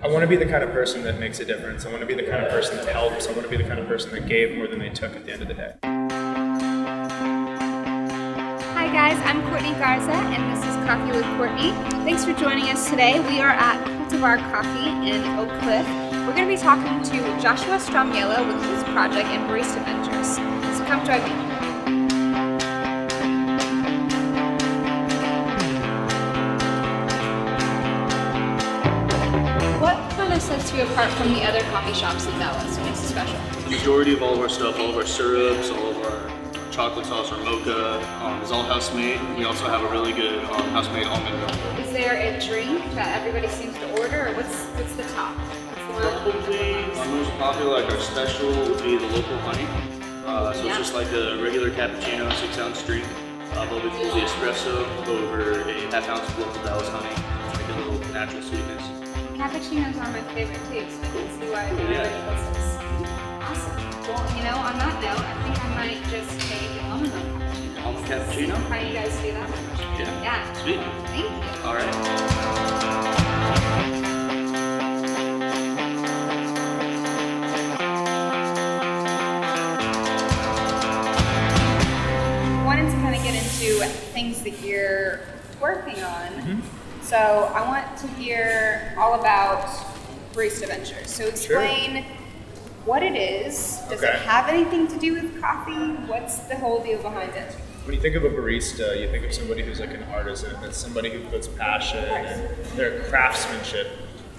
I want to be the kind of person that makes a difference. I want to be the kind of person that helps. I want to be the kind of person that gave more than they took at the end of the day. Hi guys, I'm Courtney Garza and this is Coffee with Courtney. Thanks for joining us today. We are at Cultivar Coffee in Oakcliff. We're going to be talking to Joshua Stramiello with his project in Barista Ventures. So come join me. What kind of sets you apart from the other coffee shops in Dallas? What makes it special? The majority of all of our stuff, all of our syrups, all of our chocolate sauce or mocha is all house made. We also have a really good house made almond milk. Is there a drink that everybody seems to order, or what's the top? Probably our most popular, like our special, would be the local honey. So it's just like a regular cappuccino, 6-ounce drink. But we use the espresso over a half-ounce of local Dallas honey to make a little natural sweetness. Cappuccinos are my favorite too, so I can see why everybody loves this. Awesome. Well, on that note, I think I might just take an almond milk cappuccino. Almond cappuccino? How you guys do that? Yeah. Sweet. Thank you. All right. Wanted to kind of get into things that you're working on. So I want to hear all about Barista Ventures. So explain what it is. Does it have anything to do with coffee? What's the whole deal behind it? When you think of a barista, you think of somebody who's like an artisan. It's somebody who puts passion and their craftsmanship.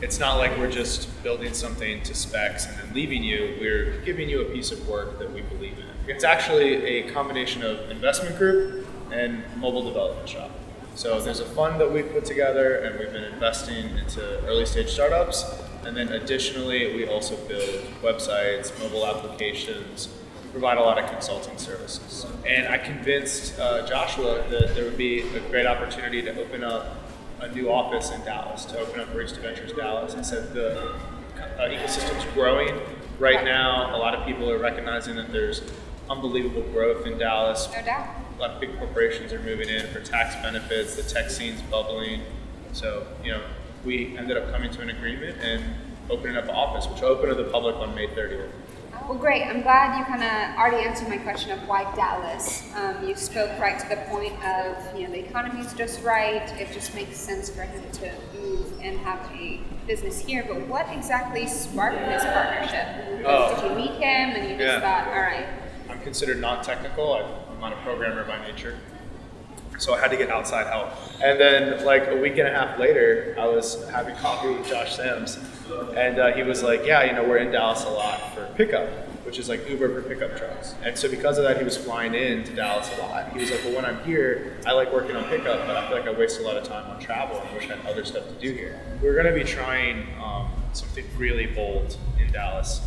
It's not like we're just building something to specs and then leaving you. We're giving you a piece of work that we believe in. It's actually a combination of investment group and mobile development shop. So there's a fund that we've put together and we've been investing into early stage startups. And then additionally, we also build websites, mobile applications, provide a lot of consulting services. And I convinced Joshua that there would be a great opportunity to open up a new office in Dallas, to open up Barista Ventures Dallas. I said the ecosystem's growing. Right now, a lot of people are recognizing that there's unbelievable growth in Dallas. No doubt. A lot of big corporations are moving in for tax benefits, the tech scene's bubbling. So, we ended up coming to an agreement and opening up an office, which will open to the public on May 30th. Well, great. I'm glad you kind of already answered my question of why Dallas. You spoke right to the point of, the economy's just right. It just makes sense for him to move and have a business here. But what exactly sparked this partnership? Did you meet him and you just thought, all right? I'm considered non-technical. I'm not a programmer by nature. So I had to get outside help. And then like a week and a half later, I was having coffee with Josh Sams. And he was like, we're in Dallas a lot for pickup, which is like Uber for pickup trucks. And so because of that, he was flying in to Dallas a lot. He was like, well, when I'm here, I like working on pickup, but I feel like I waste a lot of time on travel and wish I had other stuff to do here. We're gonna be trying something really bold in Dallas.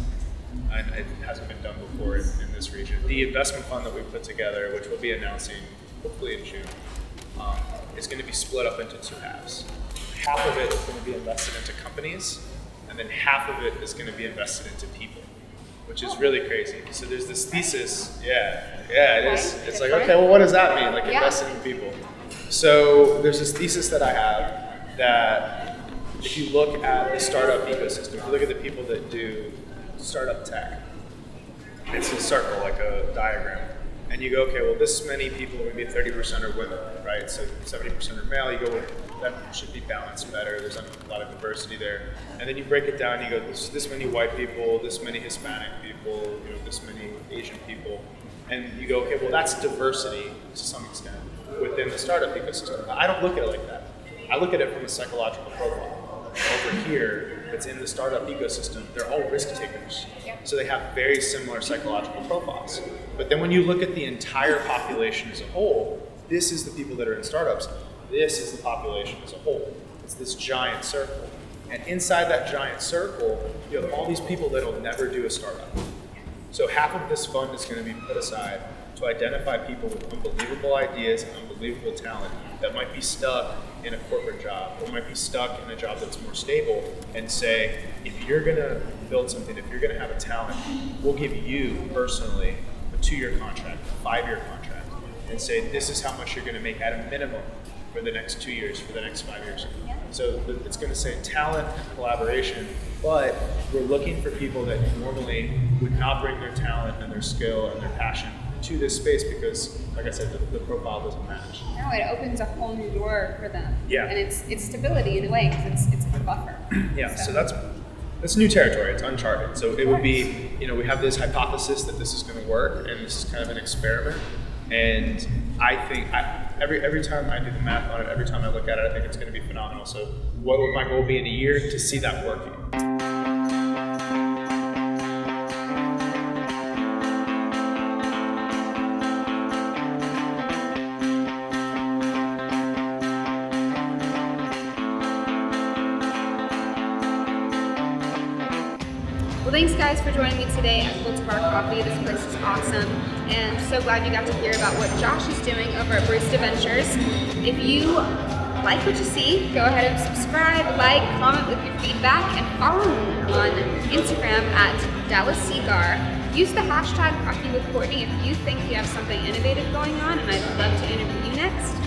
And it hasn't been done before in this region. The investment fund that we put together, which we'll be announcing hopefully in June, is going to be split up into two halves. Half of it is going to be invested into companies, and then half of it is going to be invested into people, which is really crazy. So there's this thesis, it is. It's like, okay, well, what does that mean? Like invested in people. So there's this thesis that I have that if you look at the startup ecosystem, if you look at the people that do startup tech, it's a circle, like a diagram. And you go, okay, well, this many people, maybe 30% are women, right? So 70% are male. You go, well, that should be balanced better. There's a lot of diversity there. And then you break it down. You go, this many white people, this many Hispanic people, this many Asian people. And you go, okay, well, that's diversity to some extent within the startup ecosystem. I don't look at it like that. I look at it from a psychological profile. Over here, that's in the startup ecosystem, they're all risk takers. So they have very similar psychological profiles. But then when you look at the entire population as a whole, this is the people that are in startups. This is the population as a whole. It's this giant circle. And inside that giant circle, you have all these people that will never do a startup. So half of this fund is going to be put aside to identify people with unbelievable ideas and unbelievable talent that might be stuck in a corporate job or might be stuck in a job that's more stable, and say, if you're going to build something, if you're going to have a talent, we'll give you personally a 2-year contract, a 5-year contract, and say this is how much you're going to make at a minimum for the next 2 years, for the next 5 years. So it's going to say talent and collaboration, but we're looking for people that normally would not bring their talent and their skill and their passion to this space because, like I said, the profile doesn't match. No, it opens a whole new door for them. Yeah. And it's stability in a way because it's a buffer. Yeah, so that's new territory. It's uncharted. So it would be, we have this hypothesis that this is going to work, and this is kind of an experiment. And I think every time I do the math on it, every time I look at it, I think it's going to be phenomenal. So what would my goal be in a year? To see that working. Well, thanks guys for joining me today at Cultivar Coffee. This place is awesome, and so glad you got to hear about what Josh is doing over at Barista Ventures. If you like what you see, go ahead and subscribe, like, comment with your feedback, and follow me on Instagram at DallasCigar. Use the hashtag Coffee with Courtney if you think you have something innovative going on, and I'd love to interview you next.